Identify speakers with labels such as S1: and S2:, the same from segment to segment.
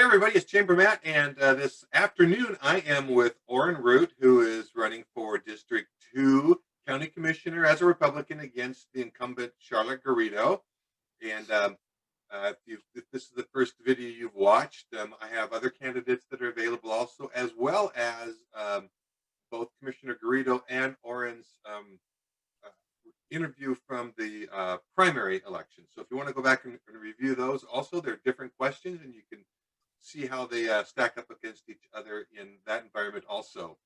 S1: Hey everybody, it's Chamber Matt, and this afternoon I am with Oran Root, who is running for District 2 County Commissioner as a Republican against the incumbent Charlotte Garrido. And if this is the first video you've watched, I have other candidates that are available also, as well as both Commissioner Garrido and Oran's uh, interview from the primary election. So if you want to go back and review those, also there are different questions, and you can see how they stack up against each other in that environment also.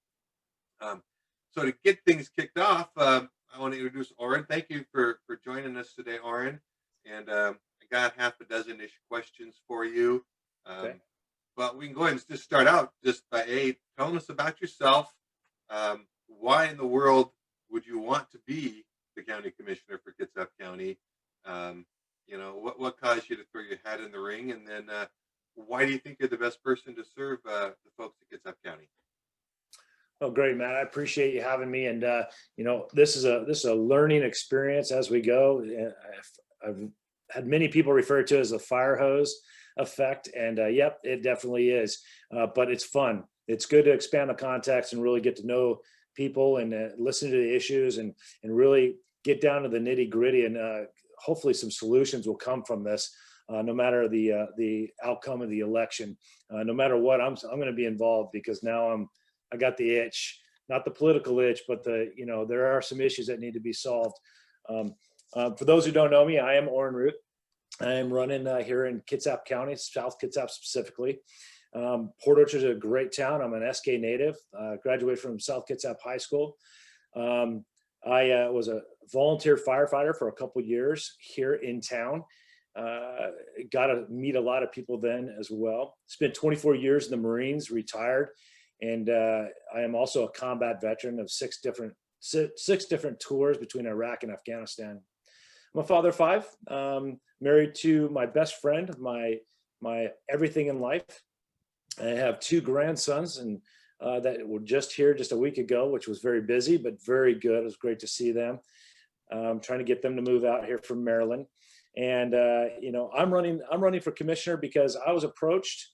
S1: Um, so to get things kicked off, I want to introduce Oran. Thank you for joining us today, Oran. And I got half a dozen-ish questions for you.
S2: Okay.
S1: But we can go ahead and just start out just by telling us about yourself. Why in the world would you want to be the county commissioner for Kitsap County? What caused you to throw your hat in the ring? And then why do you think you're the best person to serve the folks at Kitsap County?
S2: Oh, great, Matt. I appreciate you having me. And this is a learning experience as we go. I've had many people refer to it as a fire hose effect, and yep, it definitely is. But it's fun. It's good to expand the context and really get to know people and listen to the issues and really get down to the nitty gritty. And hopefully, some solutions will come from this. No matter the outcome of the election, no matter what, I'm going to be involved because now I got the itch, not the political itch, but there are some issues that need to be solved. For those who don't know me, I am Oran Root. I am running here in Kitsap County, South Kitsap specifically. Port Orchard is a great town. I'm an SK native, graduated from South Kitsap High School. I was a volunteer firefighter for a couple years here in town. Got to meet a lot of people then as well. Spent 24 years in the Marines, retired, and I am also a combat veteran of six different tours between Iraq and Afghanistan. I'm a father of five, married to my best friend, my everything in life. I have two grandsons, and that were just here just a week ago, which was very busy but very good. It was great to see them. I'm trying to get them to move out here from Maryland. And I'm running for commissioner because I was approached,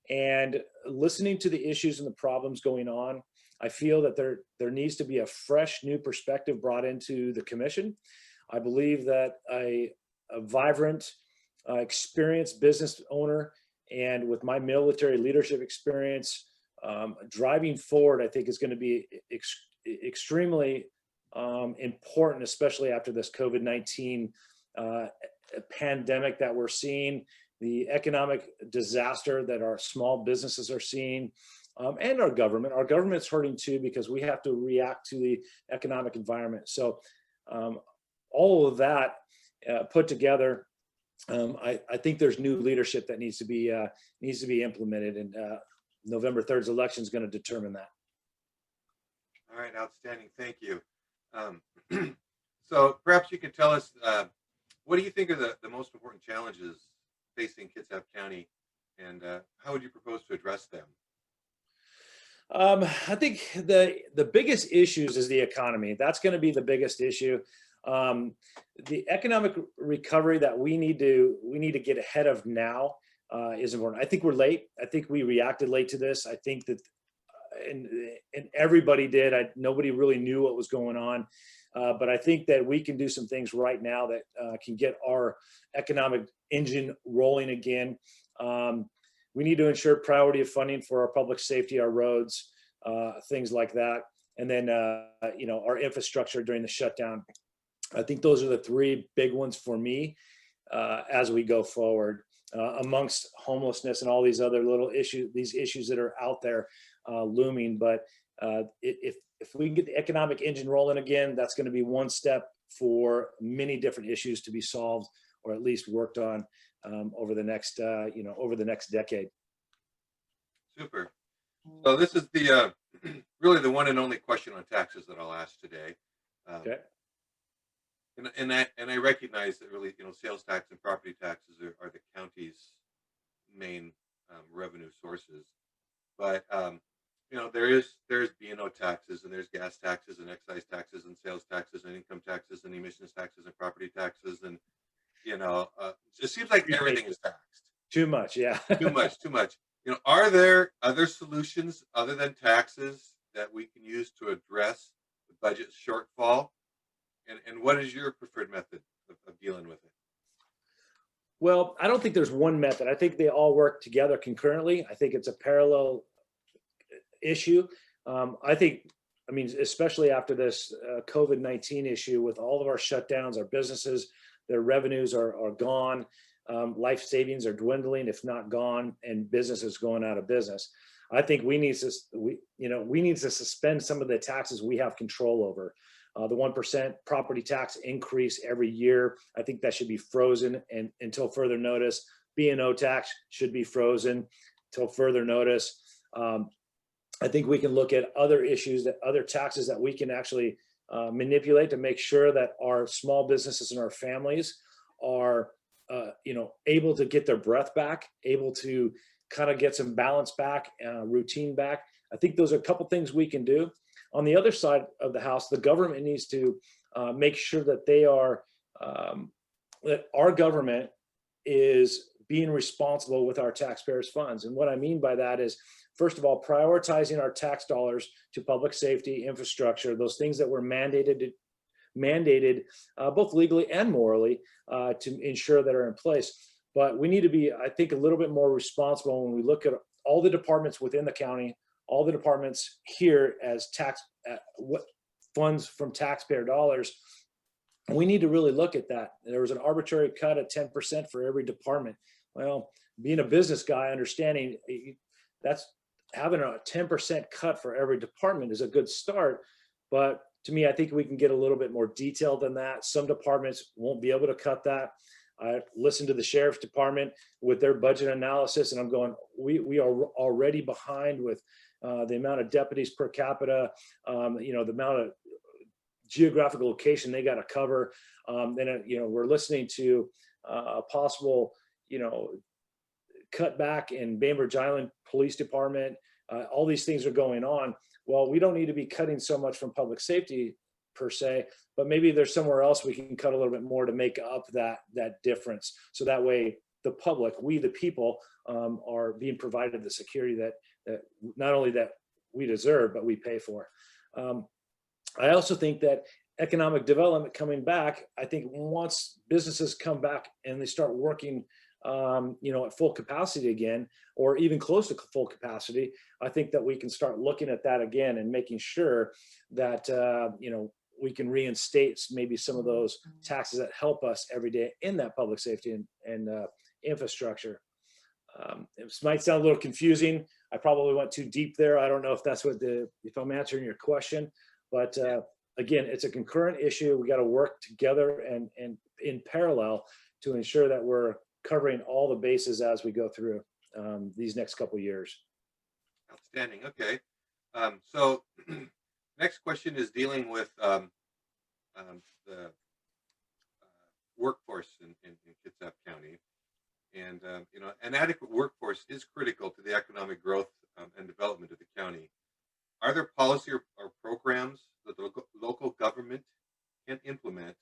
S2: and listening to the issues and the problems going on, I feel that there needs to be a fresh new perspective brought into the commission. I believe that a vibrant, experienced business owner, and with my military leadership experience, driving forward, I think is going to be extremely important, especially after this COVID-19 pandemic that we're seeing, the economic disaster that our small businesses are seeing, and our government. Our government's hurting too because we have to react to the economic environment. So all of that put together, I think there's new leadership that needs to be implemented, and November 3rd's election is going to determine that.
S1: All right, outstanding. Thank you. So perhaps you could tell us, what do you think are the most important challenges facing Kitsap County, and how would you propose to address them?
S2: I think the biggest issues is the economy. That's going to be the biggest issue. The economic recovery that we need to get ahead of now is important. I think we're late. I think we reacted late to this. I think that, and everybody did. Nobody really knew what was going on. But I think that we can do some things right now that can get our economic engine rolling again. We need to ensure priority of funding for our public safety, our roads, things like that. And then, our infrastructure during the shutdown. I think those are the three big ones for me as we go forward, amongst homelessness and all these other little issues that are out there looming. But if we can get the economic engine rolling again, that's going to be one step for many different issues to be solved, or at least worked on over the next decade.
S1: Super. So this is the really the one and only question on taxes that I'll ask today.
S2: Okay.
S1: And I recognize that really, sales tax and property taxes are the county's main revenue sources, but there's B&O taxes, and there's gas taxes and excise taxes and sales taxes and income taxes and emissions taxes and property taxes, and it seems like everything is taxed.
S2: Too much, yeah.
S1: Too much, too much. Are there other solutions other than taxes that we can use to address the budget shortfall? And what is your preferred method of dealing with it?
S2: Well, I don't think there's one method. I think they all work together concurrently. I think it's a parallel issue. I think, I mean, especially after this COVID-19 issue, with all of our shutdowns, our businesses, their revenues are gone. Life savings are dwindling, if not gone, and businesses going out of business. I think we need to suspend some of the taxes we have control over. The 1% property tax increase every year, I think that should be frozen and until further notice. B&O tax should be frozen until further notice. I think we can look at other issues, that other taxes that we can actually manipulate to make sure that our small businesses and our families are able to get their breath back, able to kind of get some balance back, routine back. I think those are a couple things we can do. On the other side of the house, the government needs to make sure that that our government is being responsible with our taxpayers' funds. And what I mean by that is, first of all, prioritizing our tax dollars to public safety, infrastructure, those things that were mandated both legally and morally to ensure that are in place. But we need to be, I think, a little bit more responsible when we look at all the departments within the county, all the departments here as what funds from taxpayer dollars. We need to really look at that. There was an arbitrary cut at 10% for every department. Well, being a business guy, understanding that's having a 10% cut for every department is a good start. But to me, I think we can get a little bit more detailed than that. Some departments won't be able to cut that. I listened to the sheriff's department with their budget analysis, and I'm going, we are already behind with the amount of deputies per capita, the amount of geographical location they got to cover. Then, we're listening to a possible, cutback in Bainbridge Island Police Department. All these things are going on. Well, we don't need to be cutting so much from public safety per se, but maybe there's somewhere else we can cut a little bit more to make up that difference. So that way the public, we the people, are being provided the security that not only that we deserve, but we pay for. I also think that economic development coming back, I think once businesses come back and they start working at full capacity again, or even close to full capacity, I think that we can start looking at that again and making sure that, we can reinstate maybe some of those taxes that help us every day in that public safety and infrastructure. This might sound a little confusing. I probably went too deep there. I don't know if that's if I'm answering your question, but again, it's a concurrent issue. We got to work together and in parallel to ensure that we're covering all the bases as we go through these next couple of years.
S1: Outstanding. Okay. So next question is dealing with the workforce in Kitsap County. And, an adequate workforce is critical to the economic growth and development of the county. Are there policy or programs that the local government can implement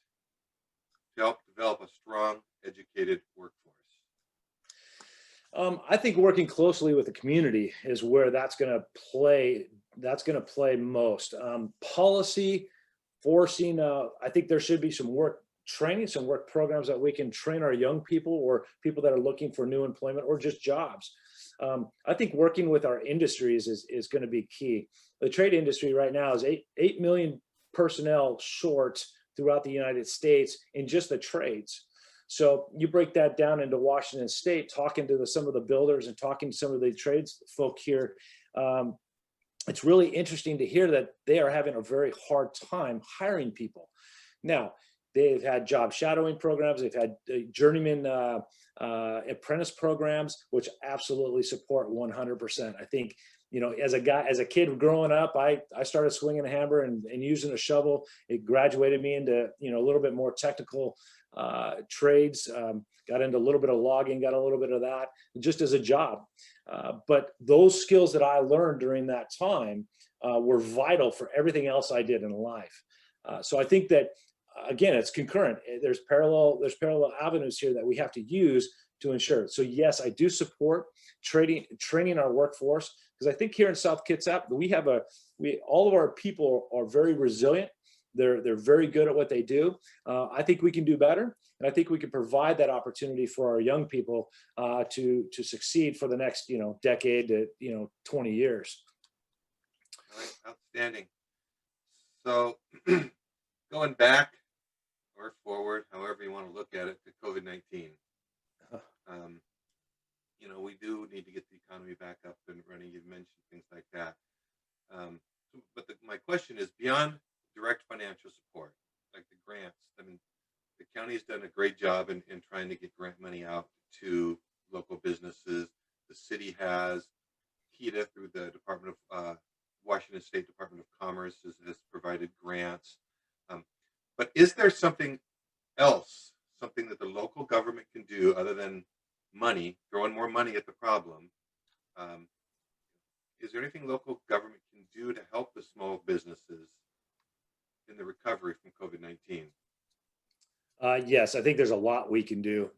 S1: to help develop a strong, educated workforce?
S2: I think working closely with the community is where that's going to play. That's going to play most. Policy forcing. I think there should be some work training, some work programs that we can train our young people or people that are looking for new employment or just jobs. I think working with our industries is going to be key. The trade industry right now is 8 million personnel short throughout the United States in just the trades. So you break that down into Washington State, talking to some of the builders and talking to some of the trades folk here. It's really interesting to hear that they are having a very hard time hiring people. Now, they've had job shadowing programs. They've had journeyman apprentice programs, which absolutely support 100%. I think, as a kid growing up, I started swinging a hammer and using a shovel. It graduated me into, a little bit more technical trades, got into a little bit of logging, got a little bit of that just as a job. But those skills that I learned during that time were vital for everything else I did in life. So I think that, again, it's concurrent. There's parallel avenues here that we have to use to ensure. So yes, I do support training our workforce, because I think here in South Kitsap, all of our people are very resilient. They're very good at what they do. I think we can do better, and I think we can provide that opportunity for our young people to succeed for the next decade to 20 years.
S1: All right, outstanding. So going back or forward, however you want to look at it, to COVID-19. We do need to get the economy back up and running. You mentioned things like that. But my question is, beyond direct financial support, like the grants, I mean, the county has done a great job in trying to get grant money out to local businesses. The city has, PETA through the Department of Washington State Department of Commerce has provided grants. But is there something else, something that the local government can do other than money, throwing more money at the problem? Is there anything local government can do to help the small businesses in the recovery from COVID-19?
S2: Yes, I think there's a lot we can do.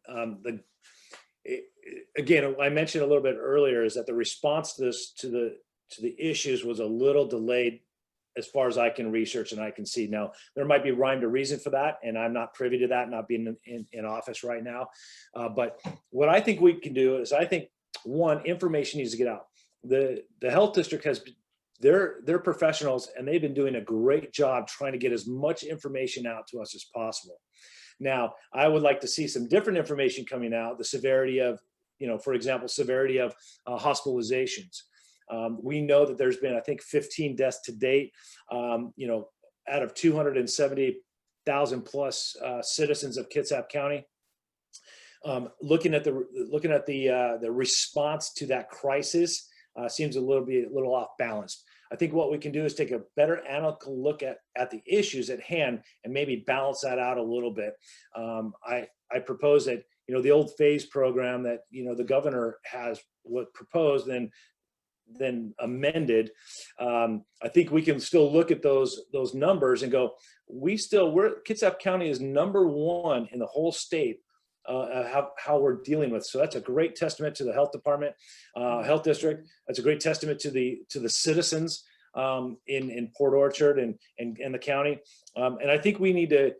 S2: Again, I mentioned a little bit earlier is that the response to the issues was a little delayed as far as I can research and I can see. Now, there might be rhyme to reason for that, and I'm not privy to that, not being in office right now. But what I think we can do is, I think, one, information needs to get out. The health district has, they're professionals, and they've been doing a great job trying to get as much information out to us as possible. Now, I would like to see some different information coming out, the severity of, for example, severity of hospitalizations. We know that there's been, I think, 15 deaths to date, out of 270,000 plus citizens of Kitsap County. Looking at the response to that crisis seems a little off balance. I think what we can do is take a better analytical look at the issues at hand and maybe balance that out a little bit. I propose that the old phase program that the governor has proposed and then amended. I think we can still look at those numbers and go, Kitsap County is #1 in the whole state. How we're dealing with. So that's a great testament to the health department, health district. That's a great testament to the citizens in Port Orchard and the county. And I think we need to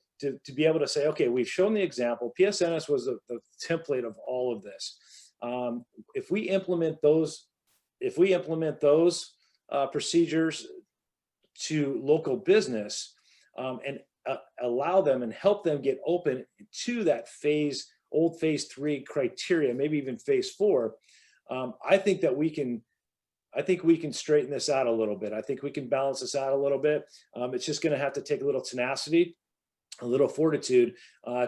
S2: be able to say, okay, we've shown the example. PSNS was the template of all of this. If we implement those procedures to local business and allow them and help them get open to that old phase 3 criteria, maybe even phase 4, I think we can straighten this out a little bit. I think we can balance this out a little bit. It's just going to have to take a little tenacity, a little fortitude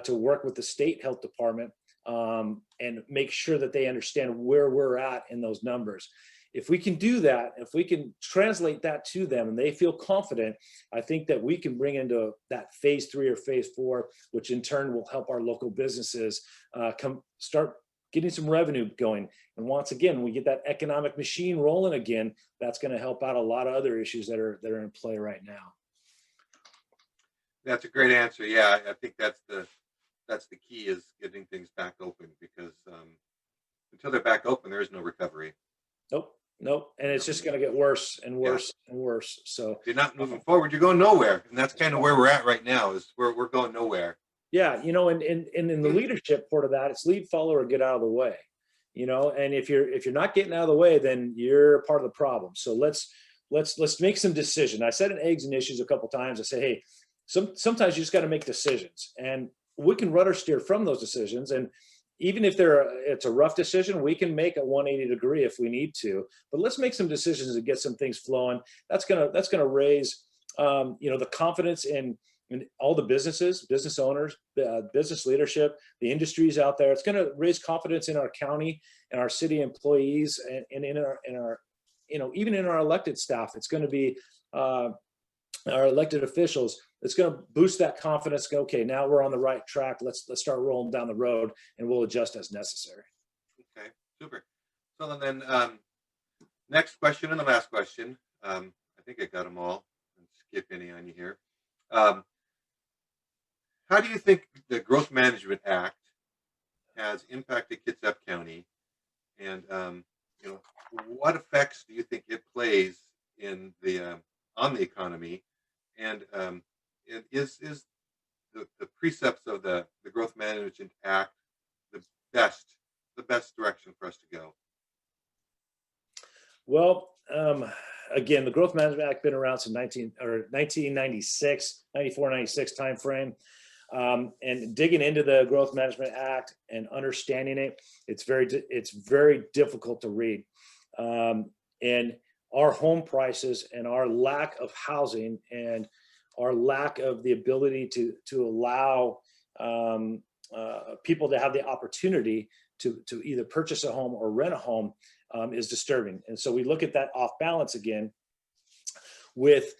S2: to work with the state health department and make sure that they understand where we're at in those numbers. If we can do that, if we can translate that to them and they feel confident, I think that we can bring into that phase 3 or phase 4, which in turn will help our local businesses start getting some revenue going. And once again, we get that economic machine rolling again. That's going to help out a lot of other issues that are in play right now.
S1: That's a great answer. Yeah, I think that's the key, is getting things back open, because until they're back open, there is no recovery.
S2: Nope. And it's just going to get worse and worse and worse. So
S1: if you're not moving forward, you're going nowhere. And that's kind of where we're at right now, is we're going nowhere.
S2: Yeah. And in the leadership part of that, it's lead, follow, or get out of the way, and if you're not getting out of the way, then you're part of the problem. So let's make some decision. I said in eggs and issues a couple of times, I say, hey, sometimes you just got to make decisions, and we can rudder steer from those decisions. And even if it's a rough decision, we can make a 180 degree if we need to. But let's make some decisions and get some things flowing. That's gonna raise the confidence in all the businesses, business owners, business leadership, the industries out there. It's gonna raise confidence in our county and our city employees and in our even in our elected staff. It's gonna be our elected officials. It's going to boost that confidence. Go, okay, now we're on the right track. Let's start rolling down the road, and we'll adjust as necessary.
S1: Okay, super. So then, next question and the last question. I think I got them all. I'll skip any on you here. How do you think the Growth Management Act has impacted Kitsap County, and what effects do you think it plays in the on the economy, and is the precepts of the Growth Management Act the best the best direction for us to go?
S2: Well, again, the Growth Management Act been around since 1996, 94, 96 timeframe. And digging into the Growth Management Act and understanding it, it's very difficult to read. And our home prices and our lack of housing and our lack of the ability to allow people to have the opportunity to either purchase a home or rent a home is disturbing. And so we look at that off balance again with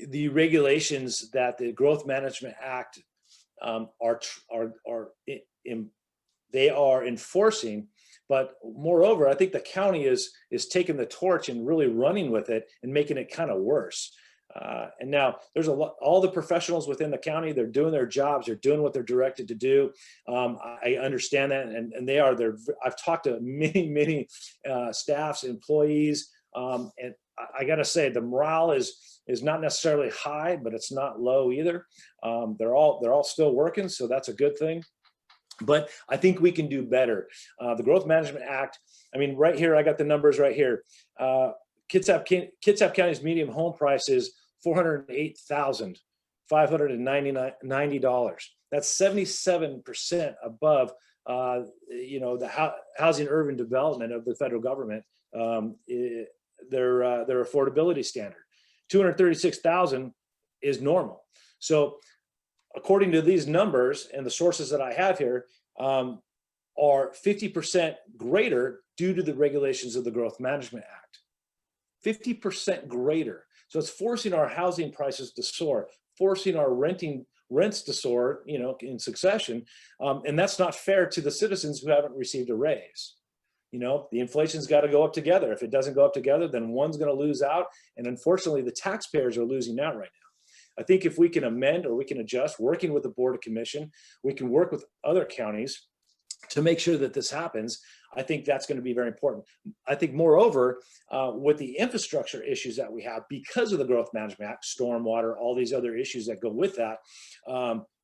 S2: the regulations that the Growth Management Act they are enforcing. But moreover, I think the county is taking the torch and really running with it and making it kind of worse. And now there's all the professionals within the county, they're doing their jobs, they're doing what they're directed to do. I understand that, and they are there. I've talked to many staffs, employees, and I got to say the morale is not necessarily high, but it's not low either. They're all still working, so that's a good thing. But I think we can do better. The Growth Management Act, I mean, right here, I got the numbers right here. Kitsap County's median home price is $408,590. That's 77% above, the housing urban development of the federal government, their affordability standard. 236,000 is normal. So according to these numbers and the sources that I have here, are 50% greater due to the regulations of the Growth Management Act. 50% greater. So it's forcing our housing prices to soar, forcing our rents to soar, in succession. And that's not fair to the citizens who haven't received a raise. The inflation's got to go up together. If it doesn't go up together, then one's going to lose out. And unfortunately, the taxpayers are losing out right now. I think if we can amend or we can adjust, working with the Board of Commission, we can work with other counties to make sure that this happens. I think that's going to be very important. I think moreover, with the infrastructure issues that we have because of the Growth Management Act, stormwater, all these other issues that go with that,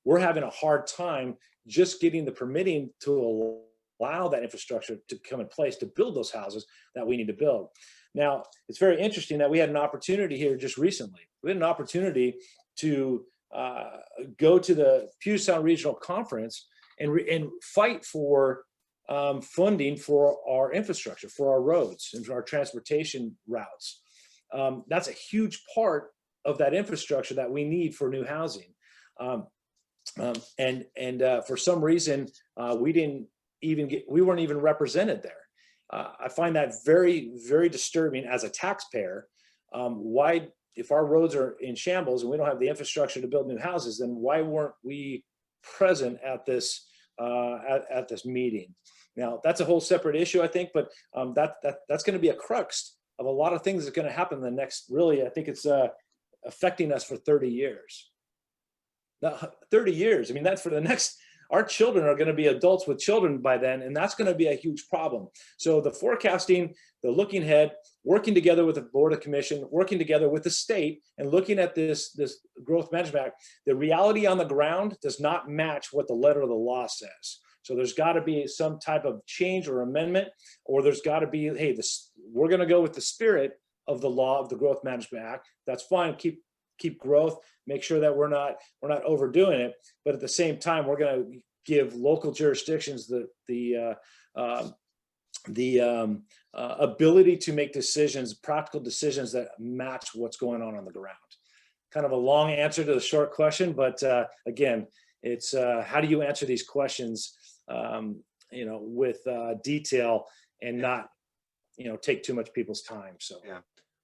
S2: we're having a hard time just getting the permitting to allow that infrastructure to come in place to build those houses that we need to build. Now, it's very interesting that we had an opportunity here just recently. We had an opportunity to go to the Puget Sound Regional Conference and fight for funding for our infrastructure, for our roads and for our transportation routes. That's a huge part of that infrastructure that we need for new housing. For some reason, we weren't even represented there. I find that very, very disturbing as a taxpayer. Why, if our roads are in shambles and we don't have the infrastructure to build new houses, then why weren't we present at this meeting? Now, that's a whole separate issue, I think, but that's going to be a crux of a lot of things that's going to happen in the next, really, I think it's affecting us for 30 years. Now, 30 years, I mean, that's for the next, our children are going to be adults with children by then, and that's going to be a huge problem. So the forecasting, the looking ahead, working together with the Board of Commission, working together with the state, and looking at this Growth Management Act, the reality on the ground does not match what the letter of the law says. So there's got to be some type of change or amendment, or there's got to be, hey, we're going to go with the spirit of the law of the Growth Management Act. That's fine. Keep growth. Make sure that we're not overdoing it. But at the same time, we're going to give local jurisdictions the ability to make decisions, practical decisions that match what's going on the ground. Kind of a long answer to the short question, but again, it's how do you answer these questions, with detail and not, take too much people's time. So
S1: yeah.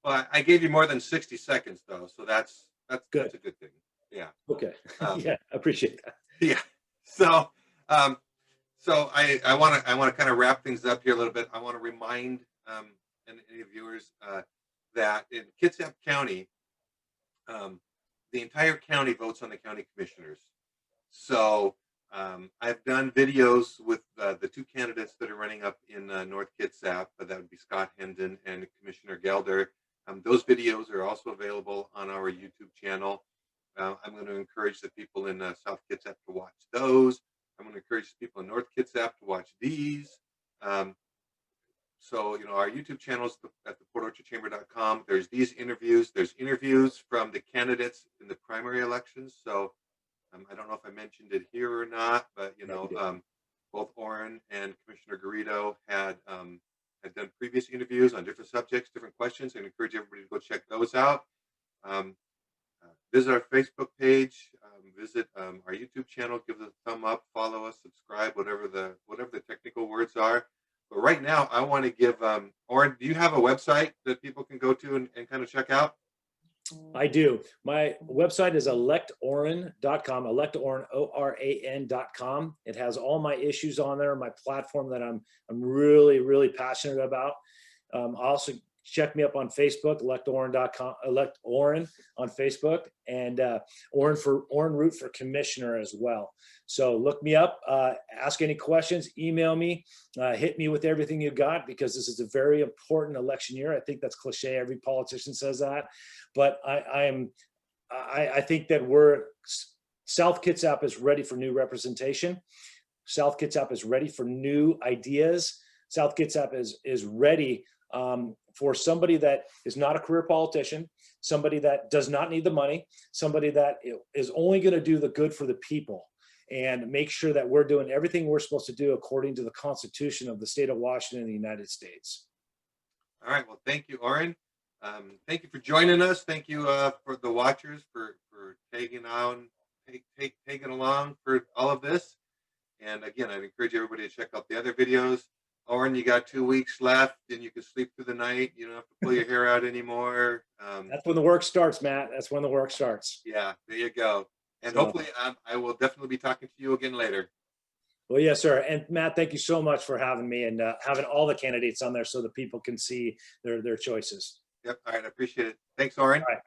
S1: Well, I gave you more than 60 seconds though, so that's
S2: good.
S1: That's a good thing. Yeah.
S2: Okay. Yeah, I appreciate that.
S1: Yeah. So, I want to kind of wrap things up here a little bit. I want to remind any viewers that in Kitsap County, the entire county votes on the county commissioners. So I've done videos with the two candidates that are running up in North Kitsap. That would be Scott Hendon and Commissioner Gelder. Those videos are also available on our YouTube channel. I'm going to encourage the people in South Kitsap to watch those. I'm going to encourage the people in North Kitsap to watch these. So, our YouTube channels at theportorchardchamber.com. There's these interviews. There's interviews from the candidates in the primary elections. So, I don't know if I mentioned it here or not, but both Oran and Commissioner Garrido had done previous interviews on different subjects, different questions. I encourage everybody to go check those out. Visit our Facebook page. Visit our YouTube channel. Give us a thumb up. Follow us. Subscribe. Whatever the technical words are. But right now, I want to give Oran. Do you have a website that people can go to and kind of check out?
S2: I do. My website is electoran.com, electoran, ORAN.com. It has all my issues on there, my platform that I'm really, really passionate about. Also check me up on Facebook, electoran.com, electoran on Facebook, and Oran Root for Commissioner as well. So look me up, ask any questions, email me, hit me with everything you got, because this is a very important election year. I think that's cliche. Every politician says that, but I think that South Kitsap is ready for new representation. South Kitsap is ready for new ideas. South Kitsap is ready for somebody that is not a career politician, somebody that does not need the money, somebody that is only going to do the good for the people and make sure that we're doing everything we're supposed to do according to the Constitution of the state of Washington and the United States.
S1: All right. Well, thank you, Oran. Thank you for joining us. Thank you for the watchers for tagging along for all of this. And again, I'd encourage everybody to check out the other videos. Oran, you got 2 weeks left, and you can sleep through the night. You don't have to pull your hair out anymore.
S2: That's when the work starts, Matt. That's when the work starts.
S1: Yeah, there you go. And
S2: So,
S1: hopefully, I will definitely be talking to you again later.
S2: well, yes, sir. And Matt, thank you so much for having me and having all the candidates on there so that people can see their choices.
S1: Yep. All right. I appreciate it. Thanks, Oran.
S2: All right.